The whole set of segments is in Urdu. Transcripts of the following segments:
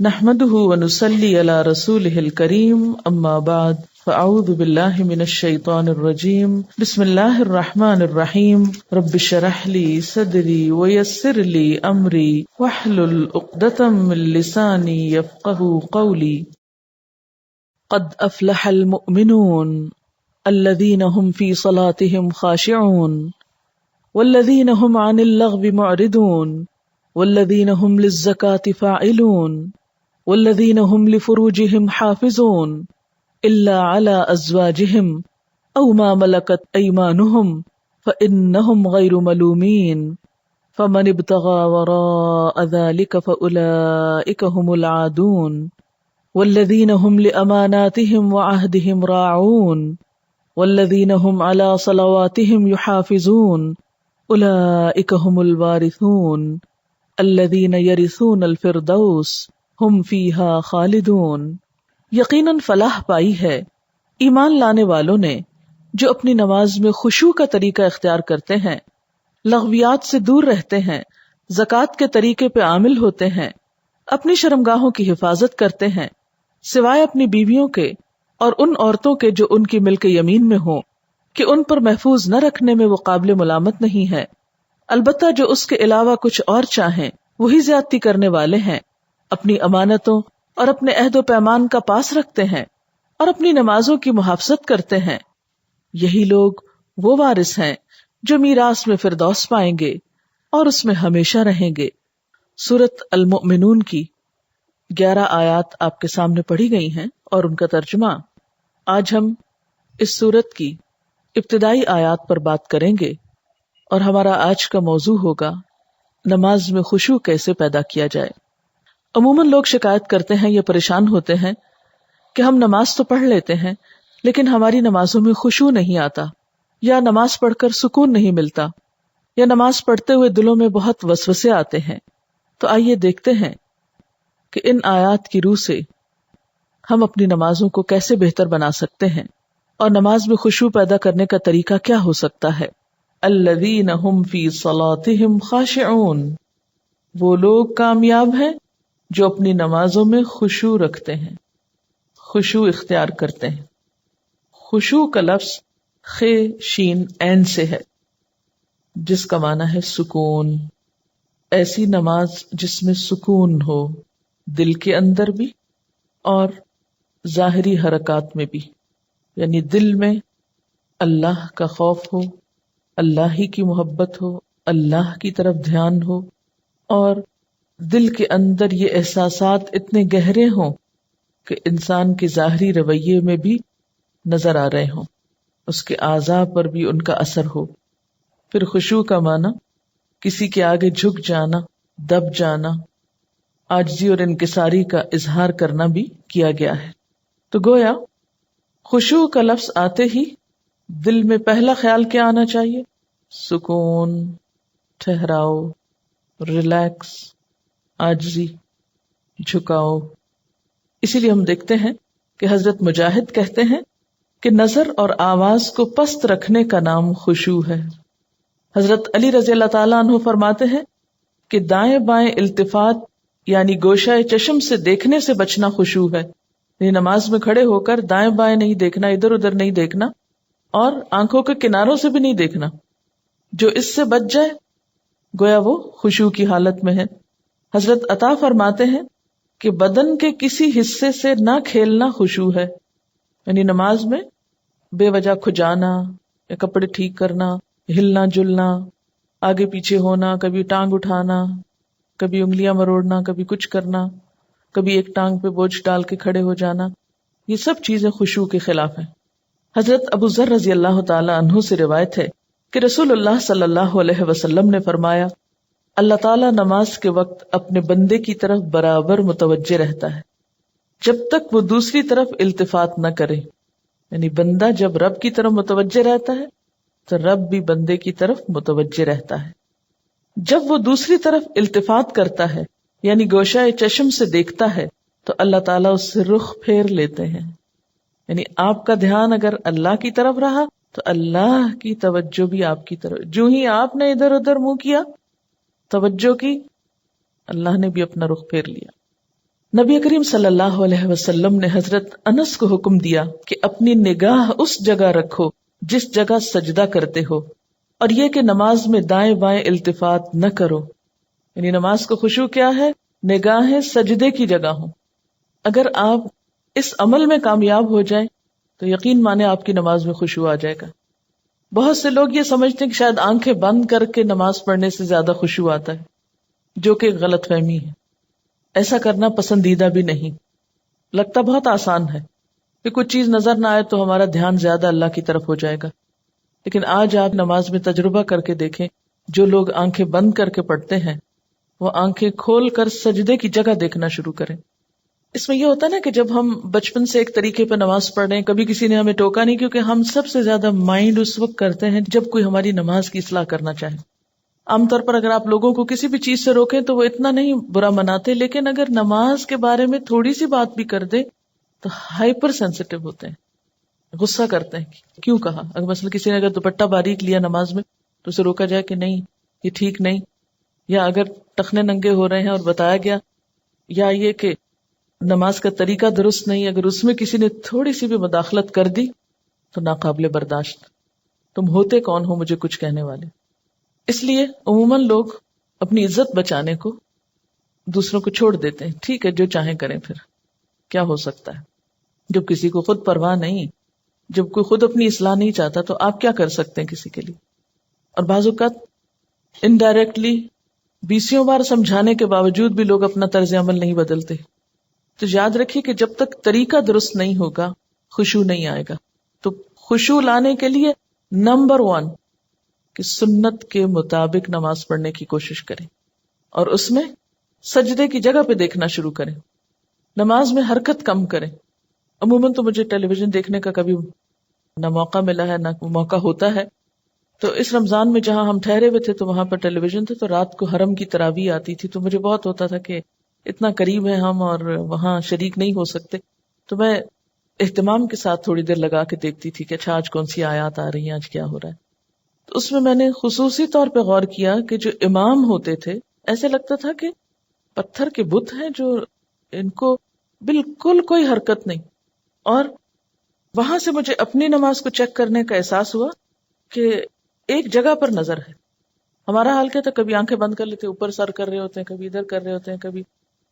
نحمده ونصلي على رسوله الكريم اما بعد فاعوذ بالله من الشيطان الرجيم بسم الله الرحمن الرحيم رب اشرح لي صدري ويسر لي امري واحلل عقدة من لساني يفقهوا قولي قد افلح المؤمنون الذين هم في صلاتهم خاشعون والذين هم عن اللغو معرضون والذين هم للزكاة فاعلون والذين هم لفروجهم حافظون إلا على أزواجهم أو ما ملكت أيمانهم فإنهم غير ملومين فمن ابتغى وراء ذلك فأولئك هم العادون والذين هم لأماناتهم وعهدهم راعون والذين هم على صلواتهم يحافظون أولئك هم الوارثون الذين يرثون الفردوس ہم فیہا خالدون۔ یقیناً فلاح پائی ہے ایمان لانے والوں نے جو اپنی نماز میں خشوع کا طریقہ اختیار کرتے ہیں، لغویات سے دور رہتے ہیں، زکوٰۃ کے طریقے پہ عامل ہوتے ہیں، اپنی شرمگاہوں کی حفاظت کرتے ہیں سوائے اپنی بیویوں کے اور ان عورتوں کے جو ان کی ملک یمین میں ہوں کہ ان پر محفوظ نہ رکھنے میں وہ قابل ملامت نہیں ہے، البتہ جو اس کے علاوہ کچھ اور چاہیں وہی زیادتی کرنے والے ہیں، اپنی امانتوں اور اپنے عہد و پیمان کا پاس رکھتے ہیں اور اپنی نمازوں کی محافظت کرتے ہیں، یہی لوگ وہ وارث ہیں جو میراث میں فردوس پائیں گے اور اس میں ہمیشہ رہیں گے۔ سورۃ المؤمنون کی 11 آیات آپ کے سامنے پڑھی گئی ہیں اور ان کا ترجمہ۔ آج ہم اس سورت کی ابتدائی آیات پر بات کریں گے اور ہمارا آج کا موضوع ہوگا نماز میں خشوع کیسے پیدا کیا جائے۔ عموماً لوگ شکایت کرتے ہیں یا پریشان ہوتے ہیں کہ ہم نماز تو پڑھ لیتے ہیں لیکن ہماری نمازوں میں خشوع نہیں آتا، یا نماز پڑھ کر سکون نہیں ملتا، یا نماز پڑھتے ہوئے دلوں میں بہت وسوسے آتے ہیں۔ تو آئیے دیکھتے ہیں کہ ان آیات کی روح سے ہم اپنی نمازوں کو کیسے بہتر بنا سکتے ہیں اور نماز میں خشوع پیدا کرنے کا طریقہ کیا ہو سکتا ہے۔ الذین هم فی صلاتهم خاشعون، وہ لوگ کامیاب ہیں جو اپنی نمازوں میں خشوع رکھتے ہیں، خشوع اختیار کرتے ہیں۔ خشوع کا لفظ خ شین عین سے ہے جس کا معنی ہے سکون، ایسی نماز جس میں سکون ہو، دل کے اندر بھی اور ظاہری حرکات میں بھی، یعنی دل میں اللہ کا خوف ہو، اللہ ہی کی محبت ہو، اللہ کی طرف دھیان ہو، اور دل کے اندر یہ احساسات اتنے گہرے ہوں کہ انسان کے ظاہری رویے میں بھی نظر آ رہے ہوں، اس کے اعضاء پر بھی ان کا اثر ہو۔ پھر خشوع کا معنی کسی کے آگے جھک جانا، دب جانا، عاجزی اور انکساری کا اظہار کرنا بھی کیا گیا ہے۔ تو گویا خشوع کا لفظ آتے ہی دل میں پہلا خیال کیا آنا چاہیے؟ سکون، ٹھہراؤ، ریلیکس، عاجزی، جھکاؤ۔ اسی لیے ہم دیکھتے ہیں کہ حضرت مجاہد کہتے ہیں کہ نظر اور آواز کو پست رکھنے کا نام خشوع ہے۔ حضرت علی رضی اللہ تعالیٰ عنہ فرماتے ہیں کہ دائیں بائیں التفات یعنی گوشہ چشم سے دیکھنے سے بچنا خشوع ہے، یعنی نماز میں کھڑے ہو کر دائیں بائیں نہیں دیکھنا، ادھر ادھر نہیں دیکھنا، اور آنکھوں کے کناروں سے بھی نہیں دیکھنا۔ جو اس سے بچ جائے گویا وہ خشوع کی حالت میں ہے۔ حضرت عطا فرماتے ہیں کہ بدن کے کسی حصے سے نہ کھیلنا خشوع ہے، یعنی نماز میں بے وجہ کھجانا یا کپڑے ٹھیک کرنا، ہلنا جلنا، آگے پیچھے ہونا، کبھی ٹانگ اٹھانا، کبھی انگلیاں مروڑنا، کبھی کچھ کرنا، کبھی ایک ٹانگ پہ بوجھ ڈال کے کھڑے ہو جانا، یہ سب چیزیں خشوع کے خلاف ہیں۔ حضرت ابو ذر رضی اللہ تعالی عنہ سے روایت ہے کہ رسول اللہ صلی اللہ علیہ وسلم نے فرمایا، اللہ تعالیٰ نماز کے وقت اپنے بندے کی طرف برابر متوجہ رہتا ہے جب تک وہ دوسری طرف التفات نہ کرے، یعنی بندہ جب رب کی طرف متوجہ رہتا ہے تو رب بھی بندے کی طرف متوجہ رہتا ہے۔ جب وہ دوسری طرف التفات کرتا ہے یعنی گوشہ چشم سے دیکھتا ہے تو اللہ تعالیٰ اس سے رخ پھیر لیتے ہیں، یعنی آپ کا دھیان اگر اللہ کی طرف رہا تو اللہ کی توجہ بھی آپ کی طرف، جو ہی آپ نے ادھر ادھر منہ کیا، توجہ کی، اللہ نے بھی اپنا رخ پھیر لیا۔ نبی کریم صلی اللہ علیہ وسلم نے حضرت انس کو حکم دیا کہ اپنی نگاہ اس جگہ رکھو جس جگہ سجدہ کرتے ہو، اور یہ کہ نماز میں دائیں بائیں التفات نہ کرو. یعنی نماز کو خشوع کیا ہے؟ نگاہیں سجدے کی جگہ ہوں. اگر آپ اس عمل میں کامیاب ہو جائیں تو یقین مانے آپ کی نماز میں خشوع آ جائے گا. بہت سے لوگ یہ سمجھتے ہیں کہ شاید آنکھیں بند کر کے نماز پڑھنے سے زیادہ خشوع آتا ہے، جو کہ غلط فہمی ہے. ایسا کرنا پسندیدہ بھی نہیں. لگتا بہت آسان ہے کہ کچھ چیز نظر نہ آئے تو ہمارا دھیان زیادہ اللہ کی طرف ہو جائے گا، لیکن آج آپ نماز میں تجربہ کر کے دیکھیں، جو لوگ آنکھیں بند کر کے پڑھتے ہیں وہ آنکھیں کھول کر سجدے کی جگہ دیکھنا شروع کریں. اس میں یہ ہوتا ہے نا کہ جب ہم بچپن سے ایک طریقے پہ نماز پڑھ رہے ہیں، کبھی کسی نے ہمیں ٹوکا نہیں، کیونکہ ہم سب سے زیادہ مائنڈ اس وقت کرتے ہیں جب کوئی ہماری نماز کی اصلاح کرنا چاہے. عام طور پر اگر آپ لوگوں کو کسی بھی چیز سے روکیں تو وہ اتنا نہیں برا مناتے، لیکن اگر نماز کے بارے میں تھوڑی سی بات بھی کر دے تو ہائپر سینسٹیو ہوتے ہیں، غصہ کرتے ہیں کہ کیوں کہا. اگر مثلا کسی نے اگر دوپٹہ باریک لیا نماز میں تو اسے روکا جائے کہ نہیں یہ ٹھیک نہیں، یا اگر ٹخنے ننگے ہو رہے ہیں اور بتایا گیا، یا یہ کہ نماز کا طریقہ درست نہیں، اگر اس میں کسی نے تھوڑی سی بھی مداخلت کر دی تو ناقابل برداشت. تم ہوتے کون ہو مجھے کچھ کہنے والے. اس لیے عموماً لوگ اپنی عزت بچانے کو دوسروں کو چھوڑ دیتے ہیں. ٹھیک ہے جو چاہیں کریں، پھر کیا ہو سکتا ہے. جب کسی کو خود پرواہ نہیں، جب کوئی خود اپنی اصلاح نہیں چاہتا تو آپ کیا کر سکتے ہیں کسی کے لیے. اور بعض اوقات انڈائریکٹلی 20 بار سمجھانے کے باوجود بھی لوگ اپنا طرز عمل نہیں بدلتے. تو یاد رکھیے کہ جب تک طریقہ درست نہیں ہوگا خشوع نہیں آئے گا. تو خشوع لانے کے لیے نمبر 1 کہ سنت کے مطابق نماز پڑھنے کی کوشش کریں، اور اس میں سجدے کی جگہ پہ دیکھنا شروع کریں. نماز میں حرکت کم کریں. عموماً تو مجھے ٹیلی ویژن دیکھنے کا کبھی نہ موقع ملا ہے نہ موقع ہوتا ہے. تو اس رمضان میں جہاں ہم ٹھہرے ہوئے تھے تو وہاں پر ٹیلی ویژن تھے، تو رات کو حرم کی تراویح آتی تھی، تو مجھے بہت ہوتا تھا کہ اتنا قریب ہے ہم اور وہاں شریک نہیں ہو سکتے. تو میں اہتمام کے ساتھ تھوڑی دیر لگا کے دیکھتی تھی کہ اچھا آج کون سی آیات آ رہی ہیں، آج کیا ہو رہا ہے. تو اس میں نے خصوصی طور پہ غور کیا کہ جو امام ہوتے تھے ایسے لگتا تھا کہ پتھر کے بت ہیں جو ان کو بالکل کوئی حرکت نہیں. اور وہاں سے مجھے اپنی نماز کو چیک کرنے کا احساس ہوا کہ ایک جگہ پر نظر ہے. ہمارا حال کیا تھا، کبھی آنکھیں بند کر لیتے، اوپر سر کر رہے ہوتے ہیں، کبھی ادھر کر رہے ہوتے ہیں، کبھی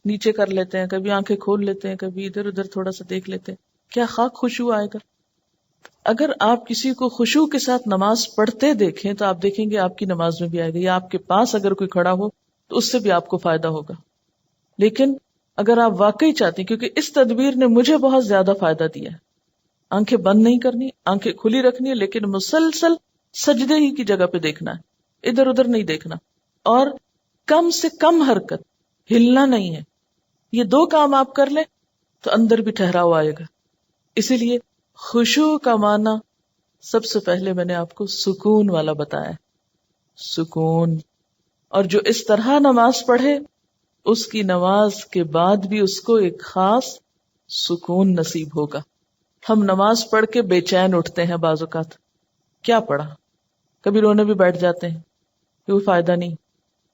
نیچے کر لیتے ہیں، کبھی آنکھیں کھول لیتے ہیں، کبھی ادھر ادھر تھوڑا سا دیکھ لیتے ہیں. کیا خاک خشوع آئے گا؟ اگر آپ کسی کو خشوع کے ساتھ نماز پڑھتے دیکھیں تو آپ دیکھیں گے آپ کی نماز میں بھی آئے گا، یا آپ کے پاس اگر کوئی کھڑا ہو تو اس سے بھی آپ کو فائدہ ہوگا. لیکن اگر آپ واقعی چاہتے ہیں، کیونکہ اس تدبیر نے مجھے بہت زیادہ فائدہ دیا ہے، آنکھیں بند نہیں کرنی، آنکھیں کھلی رکھنی ہے، لیکن مسلسل سجدے ہی کی جگہ پہ دیکھنا ہے، ادھر ادھر نہیں دیکھنا، اور کم سے کم حرکت، ہلنا نہیں ہے. یہ 2 کام آپ کر لیں تو اندر بھی ٹھہراؤ آئے گا. اسی لیے خشوع کا معنی سب سے پہلے میں نے آپ کو سکون والا بتایا. سکون. اور جو اس طرح نماز پڑھے اس کی نماز کے بعد بھی اس کو ایک خاص سکون نصیب ہوگا. ہم نماز پڑھ کے بے چین اٹھتے ہیں بعض اوقات، کیا پڑھا، کبھی رونے بھی بیٹھ جاتے ہیں، کوئی فائدہ نہیں.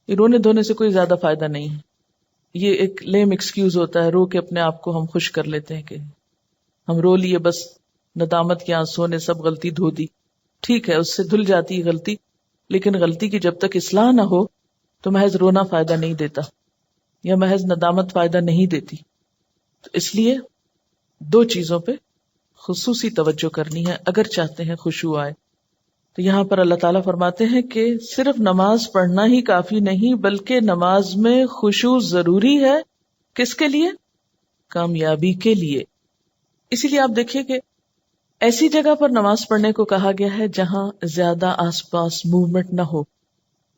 یہ رونے دھونے سے کوئی زیادہ فائدہ نہیں ہے. یہ ایک لیم ایکسکیوز ہوتا ہے، رو کے اپنے آپ کو ہم خوش کر لیتے ہیں کہ ہم رو لیے، بس ندامت کے آنسوں نے سب غلطی دھو دی. ٹھیک ہے، اس سے دھل جاتی ہے غلطی، لیکن غلطی کی جب تک اصلاح نہ ہو تو محض رونا فائدہ نہیں دیتا، یا محض ندامت فائدہ نہیں دیتی. تو اس لیے 2 چیزوں پہ خصوصی توجہ کرنی ہے اگر چاہتے ہیں خشوع آئے. تو یہاں پر اللہ تعالیٰ فرماتے ہیں کہ صرف نماز پڑھنا ہی کافی نہیں، بلکہ نماز میں خشوع ضروری ہے. کس کے لیے؟ کامیابی کے لیے. اسی لیے آپ دیکھیے کہ ایسی جگہ پر نماز پڑھنے کو کہا گیا ہے جہاں زیادہ آس پاس موومنٹ نہ ہو.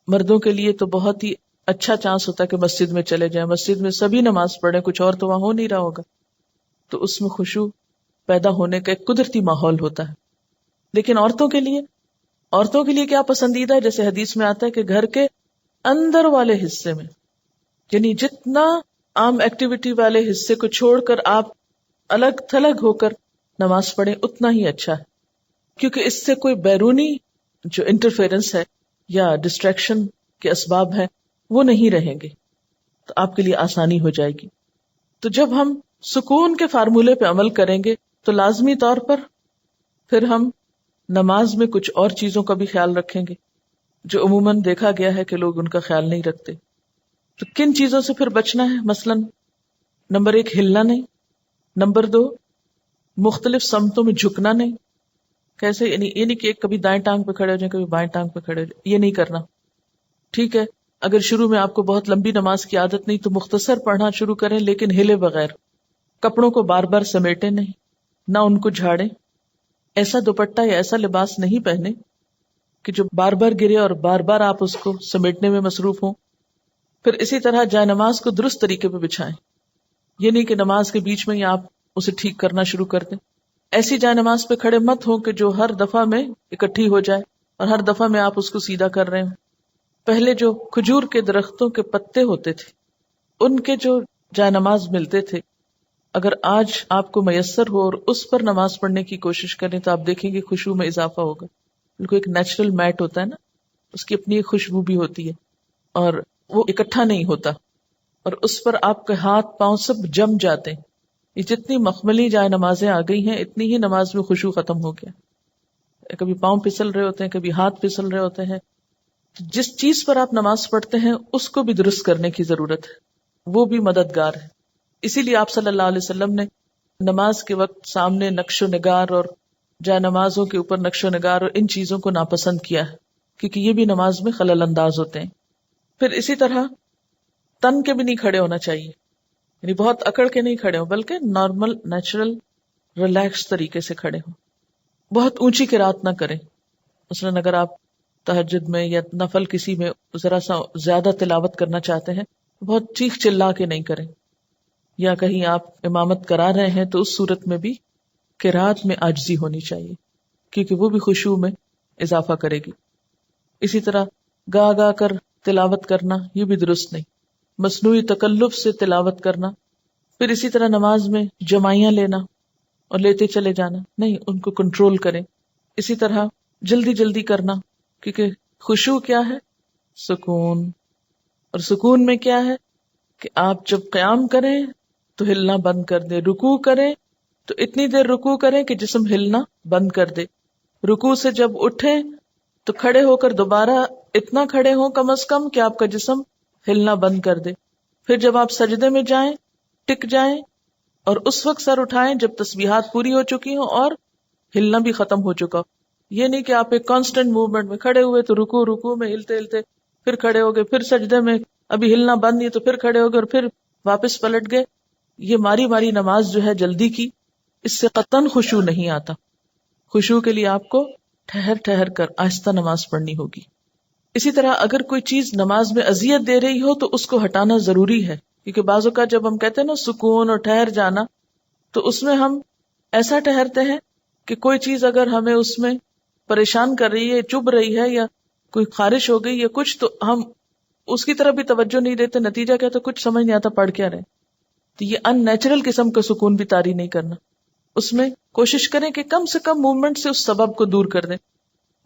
مردوں کے لیے تو بہت ہی اچھا چانس ہوتا ہے کہ مسجد میں چلے جائیں، مسجد میں سبھی نماز پڑھیں، کچھ اور تو وہاں ہو نہیں رہا ہوگا، تو اس میں خشوع پیدا ہونے کا ایک قدرتی ماحول ہوتا ہے. لیکن عورتوں کے لیے کیا پسندیدہ ہے؟ جیسے حدیث میں آتا ہے کہ گھر کے اندر والے حصے میں، یعنی جتنا عام ایکٹیویٹی والے حصے کو چھوڑ کر آپ الگ تھلگ ہو کر نماز پڑھیں اتنا ہی اچھا ہے، کیونکہ اس سے کوئی بیرونی جو انٹرفیرنس ہے یا ڈسٹریکشن کے اسباب ہیں وہ نہیں رہیں گے، تو آپ کے لیے آسانی ہو جائے گی. تو جب ہم سکون کے فارمولے پہ عمل کریں گے تو لازمی طور پر پھر ہم نماز میں کچھ اور چیزوں کا بھی خیال رکھیں گے جو عموماً دیکھا گیا ہے کہ لوگ ان کا خیال نہیں رکھتے. تو کن چیزوں سے پھر بچنا ہے؟ مثلاً نمبر 1 ہلنا نہیں، نمبر 2 مختلف سمتوں میں جھکنا نہیں. کیسے؟ یعنی یہ نہیں کہ ایک کبھی دائیں ٹانگ پہ کھڑے ہو جائیں کبھی بائیں ٹانگ پہ کھڑے ہو جائیں، یہ نہیں کرنا. ٹھیک ہے، اگر شروع میں آپ کو بہت لمبی نماز کی عادت نہیں تو مختصر پڑھنا شروع کریں لیکن ہلے بغیر. کپڑوں کو بار بار سمیٹے نہیں، نہ ان کو جھاڑیں. ایسا دوپٹہ یا ایسا لباس نہیں پہنے کہ جو بار بار گرے اور بار بار آپ اس کو سمیٹنے میں مصروف ہوں. پھر اسی طرح جائے نماز کو درست طریقے پہ بچھائیں. یہ نہیں کہ نماز کے بیچ میں ہی آپ اسے ٹھیک کرنا شروع کر دیں. ایسی جائے نماز پہ کھڑے مت ہو کہ جو ہر دفعہ میں اکٹھی ہو جائے اور ہر دفعہ میں آپ اس کو سیدھا کر رہے ہوں. پہلے جو کھجور کے درختوں کے پتے ہوتے تھے ان کے جو جائے نماز ملتے تھے، اگر آج آپ کو میسر ہو اور اس پر نماز پڑھنے کی کوشش کریں تو آپ دیکھیں گے خشوع میں اضافہ ہوگا. بالکل ایک نیچرل میٹ ہوتا ہے نا، اس کی اپنی ایک خوشبو بھی ہوتی ہے اور وہ اکٹھا نہیں ہوتا اور اس پر آپ کے ہاتھ پاؤں سب جم جاتے ہیں. یہ جتنی مخملی جائے نمازیں آ گئی ہیں اتنی ہی نماز میں خشوع ختم ہو گیا. کبھی پاؤں پھسل رہے ہوتے ہیں، کبھی ہاتھ پھسل رہے ہوتے ہیں. جس چیز پر آپ نماز پڑھتے ہیں اس کو بھی درست کرنے کی ضرورت ہے، وہ بھی مددگار ہے. اسی لیے آپ صلی اللہ علیہ وسلم نے نماز کے وقت سامنے نقش و نگار اور جائے نمازوں کے اوپر نقش و نگار اور ان چیزوں کو ناپسند کیا ہے کیونکہ یہ بھی نماز میں خلل انداز ہوتے ہیں. پھر اسی طرح تن کے بھی نہیں کھڑے ہونا چاہیے، یعنی بہت اکڑ کے نہیں کھڑے ہوں بلکہ نارمل نیچرل ریلیکس طریقے سے کھڑے ہوں. بہت اونچی قرات نہ کریں. مثلاً اگر آپ تہجد میں یا نفل کسی میں ذرا سا زیادہ تلاوت کرنا چاہتے ہیں بہت چیخ چلا کے نہیں کریں. یا کہیں آپ امامت کرا رہے ہیں تو اس صورت میں بھی قرات میں عاجزی ہونی چاہیے کیونکہ وہ بھی خشوع میں اضافہ کرے گی. اسی طرح گا گا کر تلاوت کرنا یہ بھی درست نہیں. مصنوعی تکلف سے تلاوت کرنا. پھر اسی طرح نماز میں جمائیاں لینا اور لیتے چلے جانا نہیں، ان کو کنٹرول کریں. اسی طرح جلدی جلدی کرنا کیونکہ خشوع کیا ہے؟ سکون. اور سکون میں کیا ہے کہ آپ جب قیام کریں تو ہلنا بند کر دیں، رکوع کریں تو اتنی دیر رکوع کریں کہ جسم ہلنا بند کر دے. رکوع سے جب اٹھیں تو کھڑے ہو کر دوبارہ اتنا کھڑے ہوں کم از کم کہ آپ کا جسم ہلنا بند کر دے. پھر جب آپ سجدے میں جائیں ٹک جائیں اور اس وقت سر اٹھائیں جب تسبیحات پوری ہو چکی ہوں اور ہلنا بھی ختم ہو چکا ہو. یہ نہیں کہ آپ ایک کانسٹنٹ موومنٹ میں کھڑے ہوئے تو رکوع میں ہلتے ہلتے پھر کھڑے ہو گئے، پھر سجدے میں ابھی ہلنا بند نہیں تو پھر کھڑے ہو گئے اور پھر واپس پلٹ گئے. یہ ماری ماری نماز جو ہے جلدی کی، اس سے قطعاً خشوع نہیں آتا. خشوع کے لیے آپ کو ٹھہر ٹھہر کر آہستہ نماز پڑھنی ہوگی. اسی طرح اگر کوئی چیز نماز میں اذیت دے رہی ہو تو اس کو ہٹانا ضروری ہے کیونکہ بعض اوقات جب ہم کہتے ہیں نا سکون اور ٹھہر جانا تو اس میں ہم ایسا ٹھہرتے ہیں کہ کوئی چیز اگر ہمیں اس میں پریشان کر رہی ہے، چبھ رہی ہے یا کوئی خارش ہو گئی یا کچھ تو ہم اس کی طرف بھی توجہ نہیں دیتے. نتیجہ کیا تو کچھ سمجھ نہیں آتا پڑھ کیا رہے. تو یہ ان نیچرل قسم کا سکون بھی طاری نہیں کرنا. اس میں کوشش کریں کہ کم سے کم موومنٹ سے اس سبب کو دور کر دیں.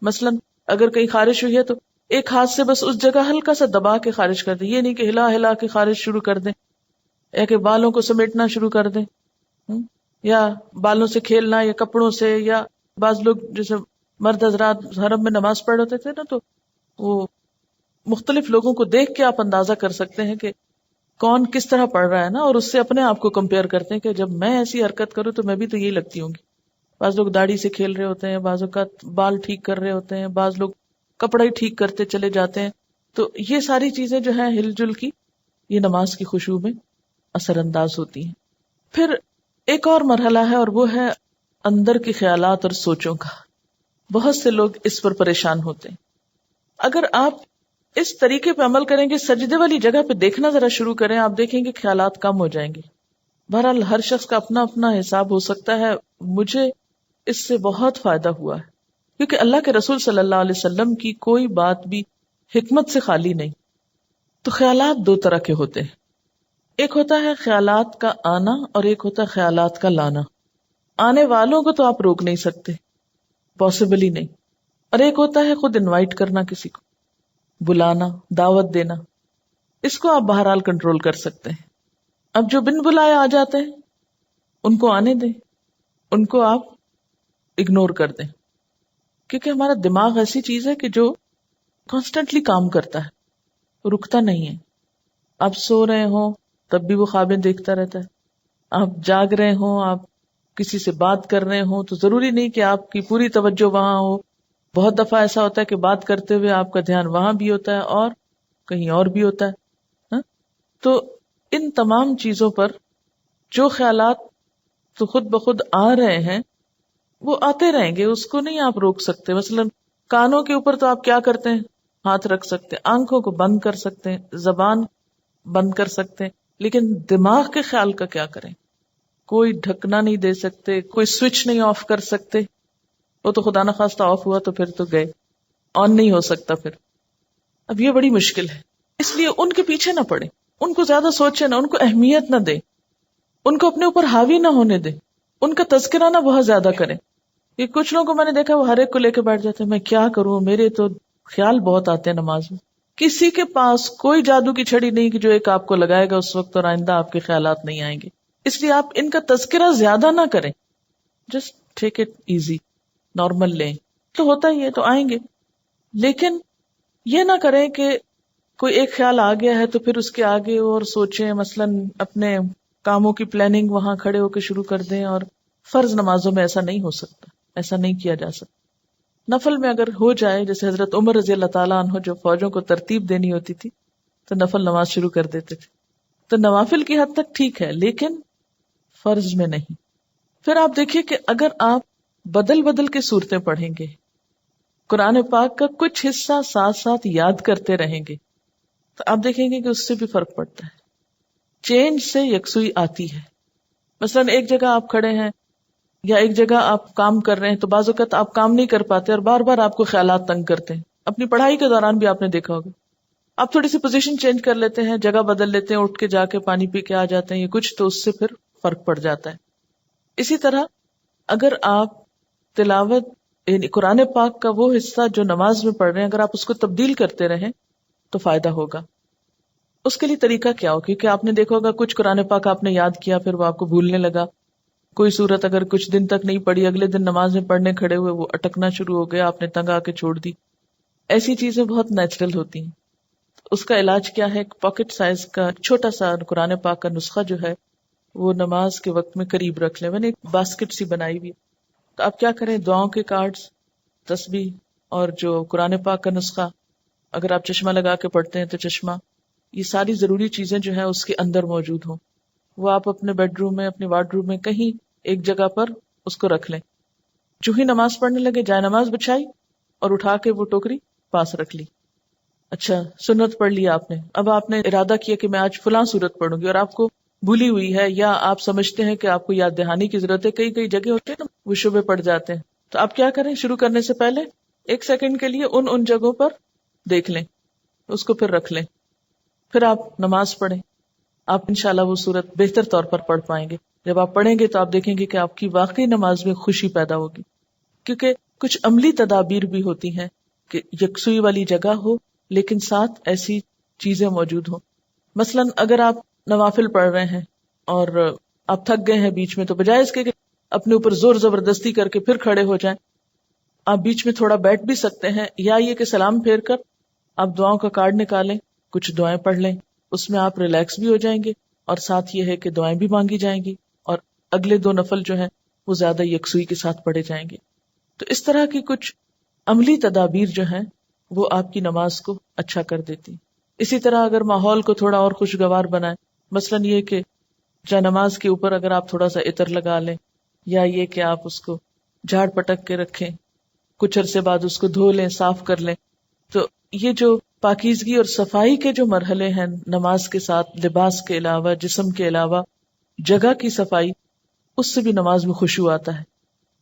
مثلا اگر کہیں خارش ہوئی ہے تو ایک ہاتھ سے بس اس جگہ ہلکا سا دبا کے خارش کر دیں. یہ نہیں کہ ہلا ہلا کے خارش شروع کر دیں یا کہ بالوں کو سمیٹنا شروع کر دیں یا بالوں سے کھیلنا یا کپڑوں سے. یا بعض لوگ جیسے مرد حضرات حرم میں نماز پڑھ ہوتے تھے نا تو وہ مختلف لوگوں کو دیکھ کے آپ اندازہ کر سکتے ہیں کہ کون کس طرح پڑھ رہا ہے نا، اور اس سے اپنے آپ کو کمپیئر کرتے ہیں کہ جب میں ایسی حرکت کروں تو میں بھی تو یہی لگتی ہوں گی. بعض لوگ داڑھی سے کھیل رہے ہوتے ہیں، بعض اوقات بال ٹھیک کر رہے ہوتے ہیں، بعض لوگ کپڑا ہی ٹھیک کرتے چلے جاتے ہیں. تو یہ ساری چیزیں جو ہیں ہل جل کی یہ نماز کی خشوع میں اثر انداز ہوتی ہیں. پھر ایک اور مرحلہ ہے اور وہ ہے اندر کے خیالات اور سوچوں کا. بہت سے لوگ اس پر پریشان ہوتے ہیں. اگر آپ اس طریقے پہ عمل کریں گے، سجدے والی جگہ پہ دیکھنا ذرا شروع کریں، آپ دیکھیں گے خیالات کم ہو جائیں گے. بہرحال ہر شخص کا اپنا اپنا حساب ہو سکتا ہے. مجھے اس سے بہت فائدہ ہوا ہے کیونکہ اللہ کے رسول صلی اللہ علیہ وسلم کی کوئی بات بھی حکمت سے خالی نہیں. تو خیالات دو طرح کے ہوتے ہیں. ایک ہوتا ہے خیالات کا آنا اور ایک ہوتا ہے خیالات کا لانا. آنے والوں کو تو آپ روک نہیں سکتے، پاسبل ہی نہیں. اور ایک ہوتا ہے خود انوائٹ کرنا، کسی کو بلانا، دعوت دینا. اس کو آپ بہرحال کنٹرول کر سکتے ہیں. اب جو بن بلائے آ جاتے ہیں ان کو آنے دیں، ان کو آپ اگنور کر دیں، کیونکہ ہمارا دماغ ایسی چیز ہے کہ جو کانسٹنٹلی کام کرتا ہے، رکتا نہیں ہے. آپ سو رہے ہوں تب بھی وہ خوابیں دیکھتا رہتا ہے، آپ جاگ رہے ہوں، آپ کسی سے بات کر رہے ہوں تو ضروری نہیں کہ آپ کی پوری توجہ وہاں ہو. بہت دفعہ ایسا ہوتا ہے کہ بات کرتے ہوئے آپ کا دھیان وہاں بھی ہوتا ہے اور کہیں اور بھی ہوتا ہے. ہاں؟ تو ان تمام چیزوں پر جو خیالات تو خود بخود آ رہے ہیں وہ آتے رہیں گے، اس کو نہیں آپ روک سکتے. مثلا کانوں کے اوپر تو آپ کیا کرتے ہیں؟ ہاتھ رکھ سکتے ہیں، آنکھوں کو بند کر سکتے ہیں، زبان بند کر سکتے ہیں، لیکن دماغ کے خیال کا کیا کریں؟ کوئی ڈھکنا نہیں دے سکتے، کوئی سوئچ نہیں آف کر سکتے. وہ تو خدا نخواستہ آف ہوا تو پھر تو گئے، آن نہیں ہو سکتا پھر. اب یہ بڑی مشکل ہے، اس لیے ان کے پیچھے نہ پڑے، ان کو زیادہ سوچے نہ، ان کو اہمیت نہ دے، ان کو اپنے اوپر حاوی نہ ہونے دے، ان کا تذکرہ نہ بہت زیادہ کریں. یہ کچھ لوگوں کو میں نے دیکھا وہ ہر ایک کو لے کے بیٹھ جاتے ہیں، میں کیا کروں، میرے تو خیال بہت آتے ہیں نماز میں. کسی کے پاس کوئی جادو کی چھڑی نہیں کہ جو ایک آپ کو لگائے گا اس وقت اور آئندہ آپ کے خیالات نہیں آئیں گے. اس لیے آپ ان کا تذکرہ زیادہ نہ کریں، just take it easy, normal لیں. تو ہوتا ہی ہے تو آئیں گے، لیکن یہ نہ کریں کہ کوئی ایک خیال آ گیا ہے تو پھر اس کے آگے اور سوچیں. مثلاً اپنے کاموں کی پلاننگ وہاں کھڑے ہو کے شروع کر دیں. اور فرض نمازوں میں ایسا نہیں ہو سکتا، ایسا نہیں کیا جا سکتا. نفل میں اگر ہو جائے، جیسے حضرت عمر رضی اللہ تعالیٰ عنہ جو فوجوں کو ترتیب دینی ہوتی تھی تو نفل نماز شروع کر دیتے تھے. تو نوافل کی حد تک ٹھیک ہے لیکن فرض میں نہیں. پھر آپ دیکھیے کہ اگر آپ بدل بدل کے صورتیں پڑھیں گے، قرآن پاک کا کچھ حصہ ساتھ ساتھ یاد کرتے رہیں گے، تو آپ دیکھیں گے کہ اس سے بھی فرق پڑتا ہے. چینج سے یکسوئی آتی ہے. مثلاً ایک جگہ آپ کھڑے ہیں یا ایک جگہ آپ کام کر رہے ہیں تو بعض اوقات آپ کام نہیں کر پاتے اور بار بار آپ کو خیالات تنگ کرتے ہیں. اپنی پڑھائی کے دوران بھی آپ نے دیکھا ہوگا، آپ تھوڑی سی پوزیشن چینج کر لیتے ہیں، جگہ بدل لیتے ہیں، اٹھ کے جا کے پانی پی کے آ جاتے ہیں یا کچھ، تو اس سے پھر فرق پڑ جاتا ہے. اسی طرح اگر آپ تلاوت یعنی قرآن پاک کا وہ حصہ جو نماز میں پڑھ رہے ہیں اگر آپ اس کو تبدیل کرتے رہیں تو فائدہ ہوگا. اس کے لیے طریقہ کیا ہو؟ کیونکہ آپ نے دیکھا ہوگا کچھ قرآن پاک آپ نے یاد کیا پھر وہ آپ کو بھولنے لگا. کوئی صورت اگر کچھ دن تک نہیں پڑھی، اگلے دن نماز میں پڑھنے کھڑے ہوئے وہ اٹکنا شروع ہو گیا، آپ نے تنگ آ کے چھوڑ دی. ایسی چیزیں بہت نیچرل ہوتی ہیں. اس کا علاج کیا ہے؟ پاکٹ سائز کا چھوٹا سا قرآن پاک کا نسخہ جو ہے وہ نماز کے وقت میں قریب رکھ لیں. میں نے ایک باسکٹ سی بنائی ہوئی، تو آپ کیا کریں، دعاؤں کے کارڈز، تسبیح اور جو قرآن پاک کا نسخہ، اگر آپ چشمہ لگا کے پڑھتے ہیں تو چشمہ، یہ ساری ضروری چیزیں جو ہیں اس کے اندر موجود ہوں. وہ آپ اپنے بیڈ روم میں، اپنے وارڈ روم میں کہیں ایک جگہ پر اس کو رکھ لیں. جو ہی نماز پڑھنے لگے جائے نماز بچھائی اور اٹھا کے وہ ٹوکری پاس رکھ لی. اچھا سنت پڑھ لی آپ نے، اب آپ نے ارادہ کیا کہ میں آج فلاں سورت پڑھوں گی اور آپ کو بھولی ہوئی ہے یا آپ سمجھتے ہیں کہ آپ کو یاد دہانی کی ضرورت ہے. کئی کئی جگہ ہوتے ہیں نا وہ شبے پڑ جاتے ہیں، تو آپ کیا کریں، شروع کرنے سے پہلے 1 سیکنڈ کے لیے ان جگہوں پر دیکھ لیں، اس کو پھر رکھ لیں، پھر آپ نماز پڑھیں. آپ انشاءاللہ وہ سورت بہتر طور پر پڑھ پائیں گے. جب آپ پڑھیں گے تو آپ دیکھیں گے کہ آپ کی واقعی نماز میں خوشی پیدا ہوگی. کیونکہ کچھ عملی تدابیر بھی ہوتی ہیں کہ یکسوئی والی جگہ ہو لیکن ساتھ ایسی چیزیں موجود ہوں. مثلاً اگر آپ نوافل پڑھ رہے ہیں اور آپ تھک گئے ہیں بیچ میں، تو بجائے اس کے کہ اپنے اوپر زور زبردستی کر کے پھر کھڑے ہو جائیں، آپ بیچ میں تھوڑا بیٹھ بھی سکتے ہیں، یا یہ کہ سلام پھیر کر آپ دعاؤں کا کارڈ نکالیں، کچھ دعائیں پڑھ لیں، اس میں آپ ریلیکس بھی ہو جائیں گے اور ساتھ یہ ہے کہ دعائیں بھی مانگی جائیں گی اور اگلے 2 نفل جو ہیں وہ زیادہ یکسوئی کے ساتھ پڑھے جائیں گے. تو اس طرح کی کچھ عملی تدابیر جو ہیں وہ آپ کی نماز کو اچھا کر دیتی. اسی طرح اگر ماحول کو تھوڑا اور خوشگوار بنائیں، مثلاً یہ کہ جا نماز کے اوپر اگر آپ تھوڑا سا عطر لگا لیں، یا یہ کہ آپ اس کو جھاڑ پٹک کے رکھیں، کچھ عرصے بعد اس کو دھو لیں، صاف کر لیں. تو یہ جو پاکیزگی اور صفائی کے جو مرحلے ہیں نماز کے ساتھ، لباس کے علاوہ، جسم کے علاوہ جگہ کی صفائی، اس سے بھی نماز میں خشوع آتا ہے.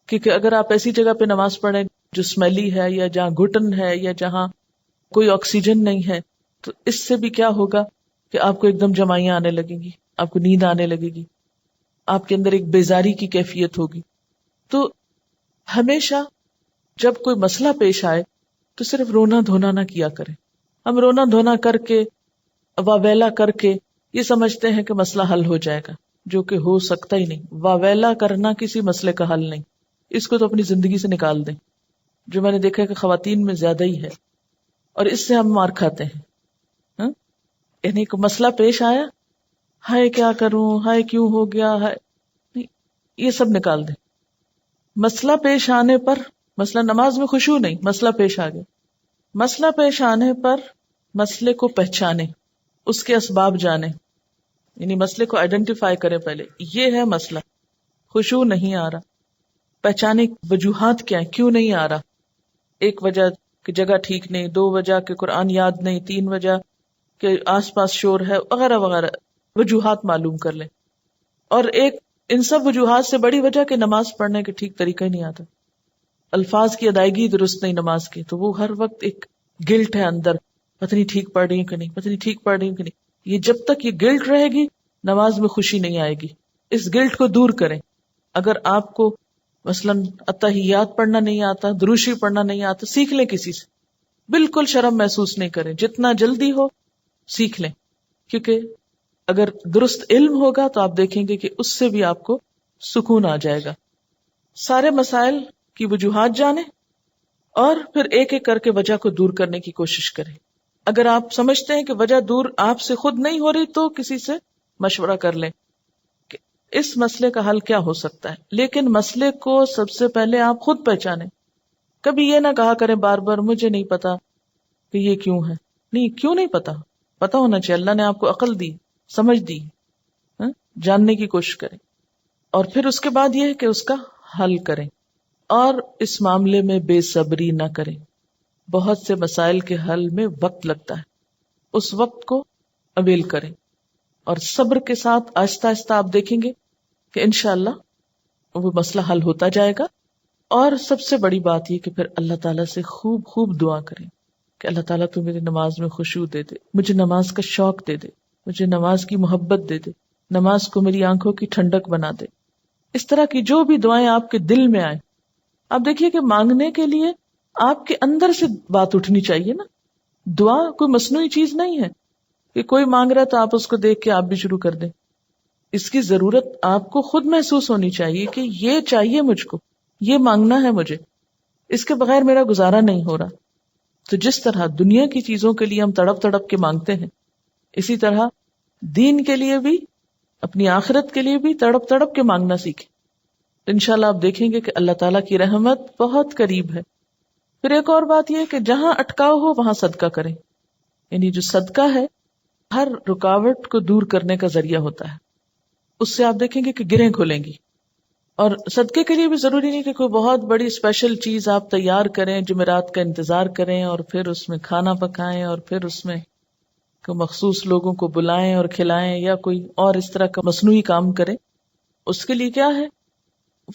کیونکہ اگر آپ ایسی جگہ پہ نماز پڑھیں جو اسمیلی ہے یا جہاں گھٹن ہے یا جہاں کوئی آکسیجن نہیں ہے، تو اس سے بھی کیا ہوگا کہ آپ کو ایک دم جمائیاں آنے لگیں گی، آپ کو نیند آنے لگے گی، آپ کے اندر ایک بیزاری کی کیفیت ہوگی. تو ہمیشہ جب کوئی مسئلہ پیش آئے تو صرف رونا دھونا نہ کیا کریں. ہم رونا دھونا کر کے واویلا کر کے یہ سمجھتے ہیں کہ مسئلہ حل ہو جائے گا، جو کہ ہو سکتا ہی نہیں. واویلا کرنا کسی مسئلے کا حل نہیں، اس کو تو اپنی زندگی سے نکال دیں، جو میں نے دیکھا ہے کہ خواتین میں زیادہ ہی ہے، اور اس سے ہم مار کھاتے ہیں. ہاں؟ یعنی کوئی مسئلہ پیش آیا، ہائے کیا کروں، ہائے کیوں ہو گیا، ہائے نہیں، یہ سب نکال دیں. مسئلہ پیش آنے پر، مسئلہ نماز میں خشوع نہیں، مسئلہ پیش آ گیا، مسئلہ پیش آنے پر مسئلے کو پہچانے، اس کے اسباب جانے، یعنی مسئلے کو آئیڈینٹیفائی کریں پہلے، یہ ہے مسئلہ، خشوع نہیں آ رہا، پہچانے وجوہات کیا ہیں، کیوں نہیں آ رہا. ایک وجہ کہ جگہ ٹھیک نہیں، 2 وجہ کہ قرآن یاد نہیں، 3 وجہ کہ آس پاس شور ہے، وغیرہ وغیرہ وجوہات معلوم کر لیں. اور ایک ان سب وجوہات سے بڑی وجہ کہ نماز پڑھنے کے ٹھیک طریقہ ہی نہیں آتا، الفاظ کی ادائیگی درست نہیں نماز کی، تو وہ ہر وقت ایک گلٹ ہے اندر، پتہ نہیں ٹھیک پڑھ رہی ہوں کہ نہیں، پتہ نہیں ٹھیک پڑھ رہی ہوں کہ نہیں. یہ جب تک یہ گلٹ رہے گی نماز میں خوشی نہیں آئے گی. اس گلٹ کو دور کریں. اگر آپ کو مثلاً اتحیات پڑھنا نہیں آتا، دروشی پڑھنا نہیں آتا، سیکھ لیں کسی سے، بالکل شرم محسوس نہیں کریں، جتنا جلدی ہو سیکھ لیں، کیونکہ اگر درست علم ہوگا تو آپ دیکھیں گے کہ اس سے بھی آپ کو سکون آ جائے گا. سارے مسائل کی وجوہات جانیں اور پھر ایک ایک کر کے وجہ کو دور کرنے کی کوشش کریں. اگر آپ سمجھتے ہیں کہ وجہ دور آپ سے خود نہیں ہو رہی تو کسی سے مشورہ کر لیں کہ اس مسئلے کا حل کیا ہو سکتا ہے. لیکن مسئلے کو سب سے پہلے آپ خود پہچانیں. کبھی یہ نہ کہا کریں بار بار مجھے نہیں پتا کہ یہ کیوں ہے. نہیں، کیوں نہیں پتا؟ پتا ہونا چاہیے. اللہ نے آپ کو عقل دی، سمجھ دی، جاننے کی کوشش کریں. اور پھر اس کے بعد یہ ہے کہ اس کا حل کریں، اور اس معاملے میں بے صبری نہ کریں. بہت سے مسائل کے حل میں وقت لگتا ہے، اس وقت کو اویل کریں، اور صبر کے ساتھ آہستہ آہستہ آپ دیکھیں گے کہ انشاءاللہ وہ مسئلہ حل ہوتا جائے گا. اور سب سے بڑی بات یہ کہ پھر اللہ تعالیٰ سے خوب خوب دعا کریں کہ اللہ تعالیٰ تو میری نماز میں خشوع دے دے، مجھے نماز کا شوق دے دے، مجھے نماز کی محبت دے دے، نماز کو میری آنکھوں کی ٹھنڈک بنا دے. اس طرح کی جو بھی دعائیں آپ کے دل میں آئیں، آپ دیکھیے کہ مانگنے کے لیے آپ کے اندر سے بات اٹھنی چاہیے نا. دعا کوئی مصنوعی چیز نہیں ہے کہ کوئی مانگ رہا ہے تو آپ اس کو دیکھ کے آپ بھی شروع کر دیں. اس کی ضرورت آپ کو خود محسوس ہونی چاہیے کہ یہ چاہیے مجھ کو، یہ مانگنا ہے مجھے، اس کے بغیر میرا گزارا نہیں ہو رہا. تو جس طرح دنیا کی چیزوں کے لیے ہم تڑپ تڑپ کے مانگتے ہیں، اسی طرح دین کے لیے بھی، اپنی آخرت کے لیے بھی تڑپ تڑپ کے مانگنا سیکھیں. تو انشاءاللہ آپ دیکھیں گے کہ اللہ تعالیٰ کی رحمت بہت قریب ہے. پھر ایک اور بات یہ ہے کہ جہاں اٹکاؤ ہو وہاں صدقہ کریں. یعنی جو صدقہ ہے ہر رکاوٹ کو دور کرنے کا ذریعہ ہوتا ہے. اس سے آپ دیکھیں گے کہ گرہیں کھلیں گی. اور صدقے کے لیے بھی ضروری نہیں کہ کوئی بہت بڑی اسپیشل چیز آپ تیار کریں، جمعرات کا انتظار کریں اور پھر اس میں کھانا پکائیں اور پھر اس میں مخصوص لوگوں کو بلائیں اور کھلائیں، یا کوئی اور اس طرح کا مصنوعی کام کریں. اس کے لیے کیا ہے،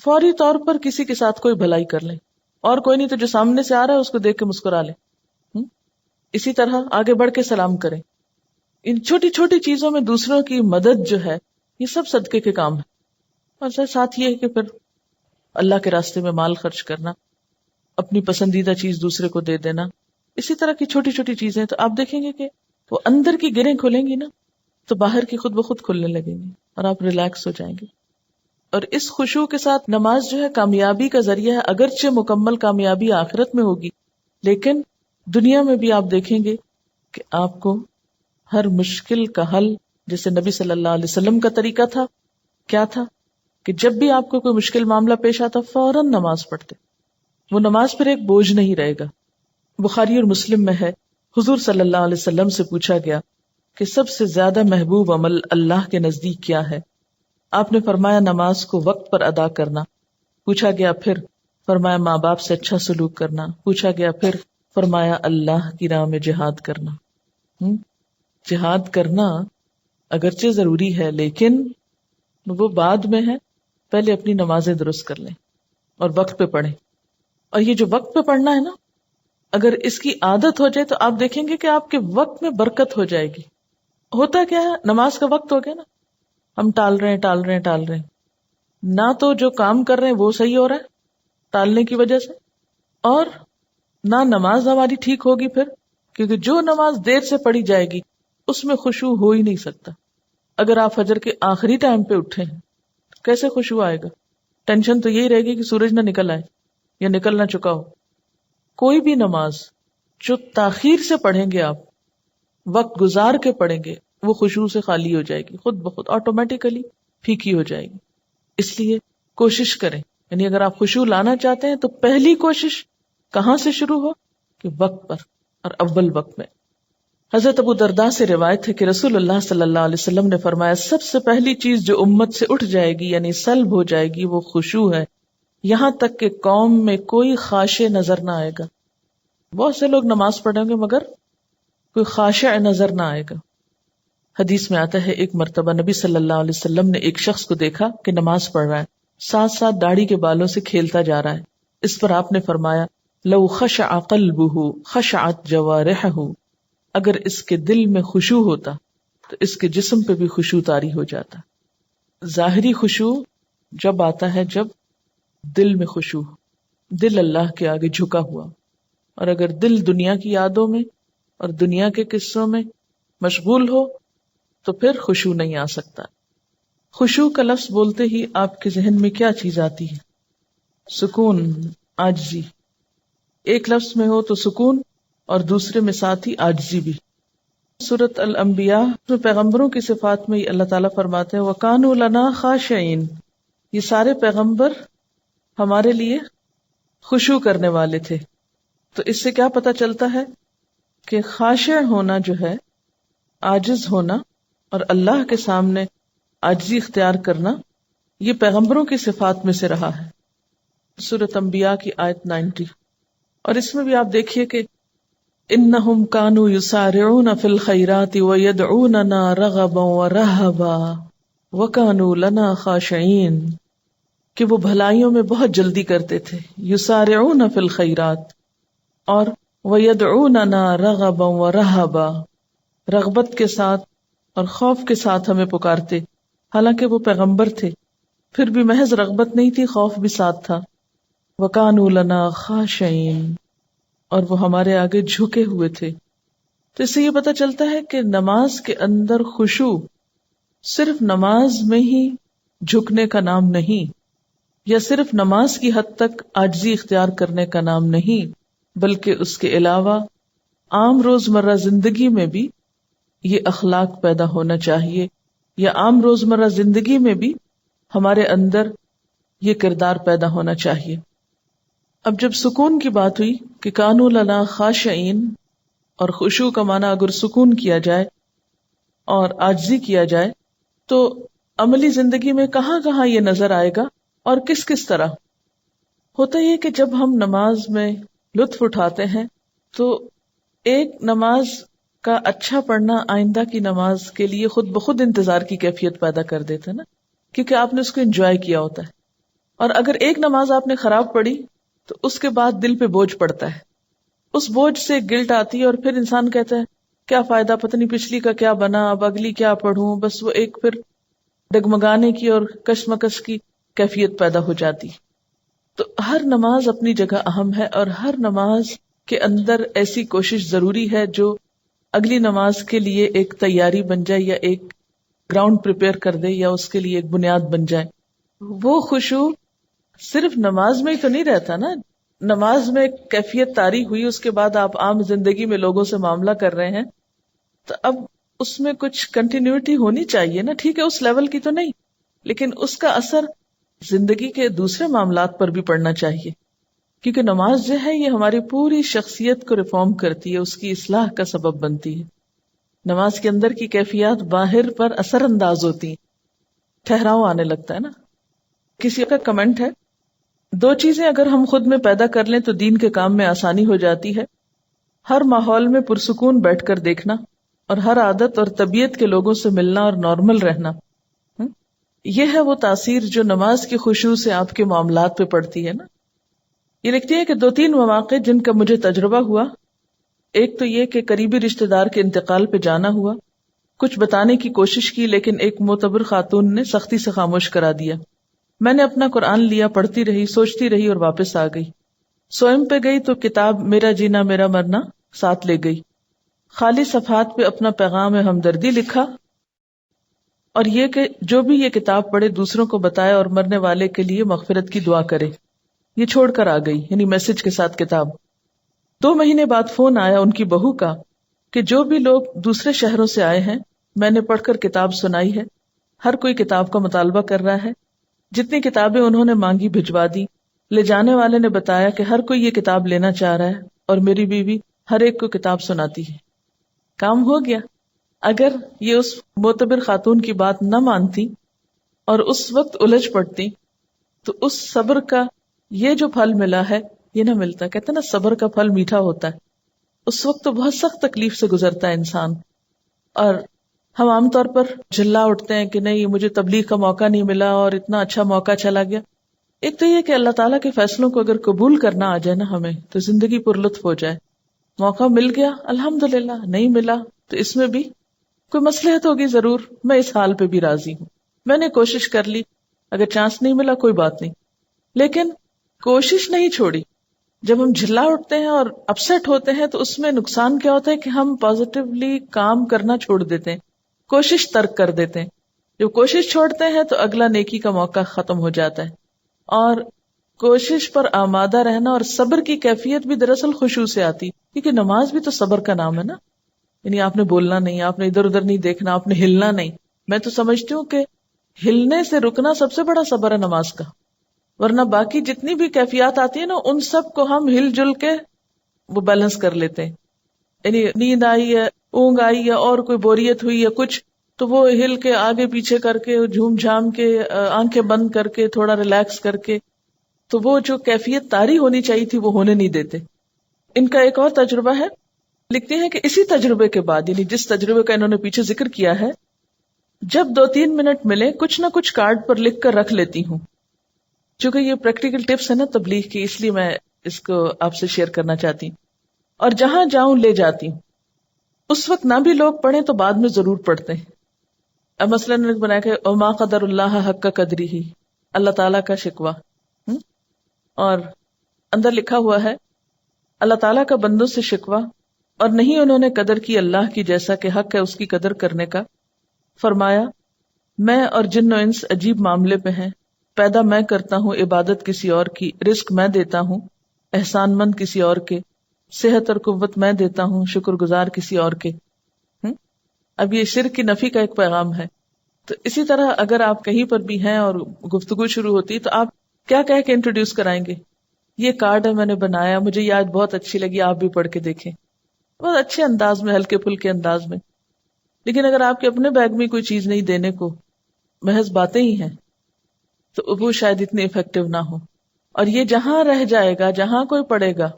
فوری طور پر کسی کے ساتھ کوئی بھلائی کر لیں، اور کوئی نہیں تو جو سامنے سے آ رہا ہے اس کو دیکھ کے مسکرا لیں. اسی طرح آگے بڑھ کے سلام کریں. ان چھوٹی چھوٹی چیزوں میں دوسروں کی مدد جو ہے یہ سب صدقے کے کام ہے. اور ساتھ یہ ہے کہ پھر اللہ کے راستے میں مال خرچ کرنا، اپنی پسندیدہ چیز دوسرے کو دے دینا، اسی طرح کی چھوٹی چھوٹی چیزیں. تو آپ دیکھیں گے کہ وہ اندر کی گرہیں کھلیں گی نا تو باہر کی خود بخود کھلنے لگیں گی اور آپ ریلیکس ہو جائیں گے. اور اس خشوع کے ساتھ نماز جو ہے کامیابی کا ذریعہ ہے. اگرچہ مکمل کامیابی آخرت میں ہوگی، لیکن دنیا میں بھی آپ دیکھیں گے کہ آپ کو ہر مشکل کا حل، جیسے نبی صلی اللہ علیہ وسلم کا طریقہ تھا، کیا تھا کہ جب بھی آپ کو کوئی مشکل معاملہ پیش آتا فوراً نماز پڑھتے. وہ نماز پھر ایک بوجھ نہیں رہے گا. بخاری اور مسلم میں ہے، حضور صلی اللہ علیہ وسلم سے پوچھا گیا کہ سب سے زیادہ محبوب عمل اللہ کے نزدیک کیا ہے؟ آپ نے فرمایا نماز کو وقت پر ادا کرنا. پوچھا گیا پھر؟ فرمایا ماں باپ سے اچھا سلوک کرنا. پوچھا گیا پھر؟ فرمایا اللہ کی راہ میں جہاد کرنا. جہاد کرنا اگرچہ ضروری ہے لیکن وہ بعد میں ہے، پہلے اپنی نمازیں درست کر لیں اور وقت پہ پڑھیں. اور یہ جو وقت پہ پڑھنا ہے نا، اگر اس کی عادت ہو جائے تو آپ دیکھیں گے کہ آپ کے وقت میں برکت ہو جائے گی. ہوتا کیا ہے، نماز کا وقت ہو گیا نا، ہم ٹال رہے ہیں، نہ تو جو کام کر رہے ہیں وہ صحیح ہو رہا ہے ٹالنے کی وجہ سے، اور نہ نماز ہماری ٹھیک ہوگی پھر، کیونکہ جو نماز دیر سے پڑھی جائے گی اس میں خشوع ہو ہی نہیں سکتا. اگر آپ فجر کے آخری ٹائم پہ اٹھے ہیں کیسے خشوع آئے گا؟ ٹینشن تو یہی رہے گی کہ سورج نہ نکل آئے یا نکل نہ چکا ہو. کوئی بھی نماز جو تاخیر سے پڑھیں گے آپ، وقت گزار کے پڑھیں گے، وہ خشوع سے خالی ہو جائے گی، خود بخود آٹومیٹیکلی پھیکی ہو جائے گی. اس لیے کوشش کریں، یعنی اگر آپ خشوع لانا چاہتے ہیں تو پہلی کوشش کہاں سے شروع ہو کہ وقت پر اور اول وقت میں. حضرت ابو درداء سے روایت ہے کہ رسول اللہ صلی اللہ علیہ وسلم نے فرمایا سب سے پہلی چیز جو امت سے اٹھ جائے گی یعنی سلب ہو جائے گی وہ خشوع ہے، یہاں تک کہ قوم میں کوئی خاشع نظر نہ آئے گا. بہت سے لوگ نماز پڑھیں گے مگر کوئی خاشع نظر نہ آئے گا. حدیث میں آتا ہے ایک مرتبہ نبی صلی اللہ علیہ وسلم نے ایک شخص کو دیکھا کہ نماز پڑھ رہا ہے، ساتھ ساتھ داڑھی کے بالوں سے کھیلتا جا رہا ہے. اس پر آپ نے فرمایا لو خشع قلبہ خشعت جوارحہ، اگر اس کے دل میں خشوع ہوتا تو اس کے جسم پہ بھی خشوع طاری ہو جاتا. ظاہری خشوع جب آتا ہے جب دل میں خشوع، دل اللہ کے آگے جھکا ہوا، اور اگر دل دنیا کی یادوں میں اور دنیا کے قصوں میں مشغول ہو تو پھر خشوع نہیں آ سکتا. خشوع کا لفظ بولتے ہی آپ کے ذہن میں کیا چیز آتی ہے؟ سکون، عاجزی. ایک لفظ میں ہو تو سکون اور دوسرے میں ساتھ ہی عاجزی بھی. سورۃ الانبیاء میں پیغمبروں کی صفات میں اللہ تعالیٰ فرماتے ہیں وَكَانُوا لَنَا خَاشِعِينَ، یہ سارے پیغمبر ہمارے لیے خشوع کرنے والے تھے. تو اس سے کیا پتہ چلتا ہے کہ خاشع ہونا جو ہے، عاجز ہونا اور اللہ کے سامنے عاجزی اختیار کرنا، یہ پیغمبروں کی صفات میں سے رہا ہے. سورۃ انبیاء کی آیت 90. اور اس میں بھی آپ دیکھیے کہ انہم کانوا یسارعون فی الخیرات ویدعوننا رغبا ورہبا وکانوا لنا خاشعین، کہ وہ بھلائیوں میں بہت جلدی کرتے تھے، یسارعون فی الخیرات، اور ویدعوننا رغبا ورہبا، رغبت کے ساتھ اور خوف کے ساتھ ہمیں پکارتے. حالانکہ وہ پیغمبر تھے پھر بھی محض رغبت نہیں تھی، خوف بھی ساتھ تھا. وَكَانُوا لَنَا خَاشِعِينَ، اور وہ ہمارے آگے جھکے ہوئے تھے. تو اس سے یہ پتہ چلتا ہے کہ نماز کے اندر خشوع صرف نماز میں ہی جھکنے کا نام نہیں، یا صرف نماز کی حد تک عاجزی اختیار کرنے کا نام نہیں، بلکہ اس کے علاوہ عام روزمرہ زندگی میں بھی یہ اخلاق پیدا ہونا چاہیے، یا عام روزمرہ زندگی میں بھی ہمارے اندر یہ کردار پیدا ہونا چاہیے. اب جب سکون کی بات ہوئی کہ کانوا لنا خاشعین، اور خشوع کا معنی اگر سکون کیا جائے اور عاجزی کیا جائے تو عملی زندگی میں کہاں کہاں یہ نظر آئے گا اور کس کس طرح ہوتا. یہ کہ جب ہم نماز میں لطف اٹھاتے ہیں تو ایک نماز کا اچھا پڑھنا آئندہ کی نماز کے لیے خود بخود انتظار کی کیفیت پیدا کر دیتا ہے نا، کیونکہ آپ نے اس کو انجوائے کیا ہوتا ہے. اور اگر ایک نماز آپ نے خراب پڑھی تو اس کے بعد دل پہ بوجھ پڑتا ہے، اس بوجھ سے گلٹ آتی ہے، اور پھر انسان کہتا ہے کیا فائدہ، پتہ نہیں پچھلی کا کیا بنا، اب اگلی کیا پڑھوں. بس وہ ایک پھر ڈگمگانے کی اور کشمکش کی کیفیت پیدا ہو جاتی. تو ہر نماز اپنی جگہ اہم ہے، اور ہر نماز کے اندر ایسی کوشش ضروری ہے جو اگلی نماز کے لیے ایک تیاری بن جائے، یا ایک گراؤنڈ پریپئر کر دے، یا اس کے لیے ایک بنیاد بن جائے. وہ خشوع صرف نماز میں ہی تو نہیں رہتا نا. نماز میں کیفیت طاری ہوئی، اس کے بعد آپ عام زندگی میں لوگوں سے معاملہ کر رہے ہیں تو اب اس میں کچھ کنٹینیوٹی ہونی چاہیے نا. ٹھیک ہے اس لیول کی تو نہیں، لیکن اس کا اثر زندگی کے دوسرے معاملات پر بھی پڑنا چاہیے، کیونکہ نماز جو ہے یہ ہماری پوری شخصیت کو ریفارم کرتی ہے، اس کی اصلاح کا سبب بنتی ہے. نماز کے اندر کی کیفیات باہر پر اثر انداز ہوتی ہیں، ٹھہراؤ آنے لگتا ہے نا. کسی کا کمنٹ ہے، 2 چیزیں اگر ہم خود میں پیدا کر لیں تو دین کے کام میں آسانی ہو جاتی ہے: ہر ماحول میں پرسکون بیٹھ کر دیکھنا، اور ہر عادت اور طبیعت کے لوگوں سے ملنا اور نارمل رہنا. یہ ہے وہ تاثیر جو نماز کی خشوع سے آپ کے معاملات پہ پڑتی ہے نا. یہ لکھتی ہے کہ 2-3 مواقع جن کا مجھے تجربہ ہوا. ایک تو یہ کہ قریبی رشتہ دار کے انتقال پہ جانا ہوا. کچھ بتانے کی کوشش کی لیکن ایک معتبر خاتون نے سختی سے خاموش کرا دیا. میں نے اپنا قرآن لیا، پڑھتی رہی، سوچتی رہی اور واپس آ گئی. سوئم پہ گئی تو کتاب میرا جینا میرا مرنا ساتھ لے گئی. خالی صفحات پہ اپنا پیغام ہمدردی لکھا اور یہ کہ جو بھی یہ کتاب پڑھے دوسروں کو بتائے اور مرنے والے کے لیے مغفرت کی دعا کرے. یہ چھوڑ کر آ گئی، یعنی میسج کے ساتھ کتاب. 2 مہینے بعد فون آیا ان کی بہو کا کہ جو بھی لوگ دوسرے شہروں سے آئے ہیں میں نے پڑھ کر کتاب سنائی ہے، ہر کوئی کتاب کا مطالبہ کر رہا ہے، جتنی کتابیں انہوں نے مانگی بھجوا دی. لے جانے والے نے بتایا کہ ہر کوئی یہ کتاب لینا چاہ رہا ہے اور میری بیوی ہر ایک کو کتاب سناتی ہے. کام ہو گیا. اگر یہ اس معتبر خاتون کی بات نہ مانتی اور اس وقت الجھ پڑتی تو اس صبر کا یہ جو پھل ملا ہے یہ نہ ملتا. کہتے ہیں نا صبر کا پھل میٹھا ہوتا ہے. اس وقت تو بہت سخت تکلیف سے گزرتا ہے انسان، اور ہم عام طور پر جھلا اٹھتے ہیں کہ نہیں مجھے تبلیغ کا موقع نہیں ملا اور اتنا اچھا موقع چلا گیا. ایک تو یہ کہ اللہ تعالیٰ کے فیصلوں کو اگر قبول کرنا آ جائے نا ہمیں تو زندگی پر لطف ہو جائے. موقع مل گیا الحمدللہ، نہیں ملا تو اس میں بھی کوئی مصلحت ہوگی ضرور. میں اس حال پہ بھی راضی ہوں، میں نے کوشش کر لی، اگر چانس نہیں ملا کوئی بات نہیں، لیکن کوشش نہیں چھوڑی. جب ہم جھلا اٹھتے ہیں اور اپسیٹ ہوتے ہیں تو اس میں نقصان کیا ہوتا ہے کہ ہم پازیٹیولی کام کرنا چھوڑ دیتے ہیں، کوشش ترک کر دیتے ہیں. جب کوشش چھوڑتے ہیں تو اگلا نیکی کا موقع ختم ہو جاتا ہے. اور کوشش پر آمادہ رہنا اور صبر کی کیفیت بھی دراصل خشوع سے آتی، کیونکہ نماز بھی تو صبر کا نام ہے نا. یعنی آپ نے بولنا نہیں، آپ نے ادھر ادھر نہیں دیکھنا، آپ نے ہلنا نہیں. میں تو سمجھتی ہوں کہ ہلنے سے رکنا سب سے بڑا صبر ہے نماز کا. ورنہ باقی جتنی بھی کیفیات آتی ہیں نا ان سب کو ہم ہل جل کے وہ بیلنس کر لیتے ہیں. یعنی نیند آئی ہے، اونگ آئی ہے اور کوئی بوریت ہوئی ہے کچھ، تو وہ ہل کے آگے پیچھے کر کے جھوم جھام کے آنکھیں بند کر کے تھوڑا ریلیکس کر کے، تو وہ جو کیفیت طاری ہونی چاہیے تھی وہ ہونے نہیں دیتے. ان کا ایک اور تجربہ ہے، لکھتے ہیں کہ اسی تجربے کے بعد، یعنی جس تجربے کا انہوں نے پیچھے ذکر کیا ہے، جب 2-3 منٹ ملے کچھ نہ کچھ کارڈ پر لکھ کر رکھ لیتی ہوں. چونکہ یہ پریکٹیکل ٹپس ہے نا تبلیغ کی، اس لیے میں اس کو آپ سے شیئر کرنا چاہتی ہوں. اور جہاں جاؤں لے جاتی ہوں. اس وقت نہ بھی لوگ پڑھیں تو بعد میں ضرور پڑھتے ہیں. اب مثلا نے بنایا کہ وما قدر اللہ حق قدری ہی، اللہ تعالیٰ کا شکوہ. اور اندر لکھا ہوا ہے اللہ تعالیٰ کا بندوں سے شکوہ، اور نہیں انہوں نے قدر کی اللہ کی جیسا کہ حق ہے اس کی قدر کرنے کا. فرمایا میں اور جن و انس عجیب معاملے پہ ہیں. پیدا میں کرتا ہوں، عبادت کسی اور کی، رزق میں دیتا ہوں، احسان مند کسی اور کے، صحت اور قوت میں دیتا ہوں، شکر گزار کسی اور کے. اب یہ شرک کی نفی کا ایک پیغام ہے. تو اسی طرح اگر آپ کہیں پر بھی ہیں اور گفتگو شروع ہوتی تو آپ کیا کہہ کے انٹروڈیوس کرائیں گے؟ یہ کارڈ ہے میں نے بنایا، مجھے یہ آج بہت اچھی لگی، آپ بھی پڑھ کے دیکھیں. بہت اچھے انداز میں، ہلکے پھلکے انداز میں. لیکن اگر آپ کے اپنے بیگ میں کوئی چیز نہیں دینے کو، محض باتیں ہی ہیں، تو وہ شاید اتنی افیکٹو نہ ہو. اور یہ جہاں رہ جائے گا، جہاں کوئی پڑھے گا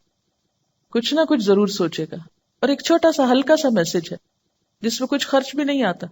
کچھ نہ کچھ ضرور سوچے گا. اور ایک چھوٹا سا ہلکا سا میسج ہے جس میں کچھ خرچ بھی نہیں آتا.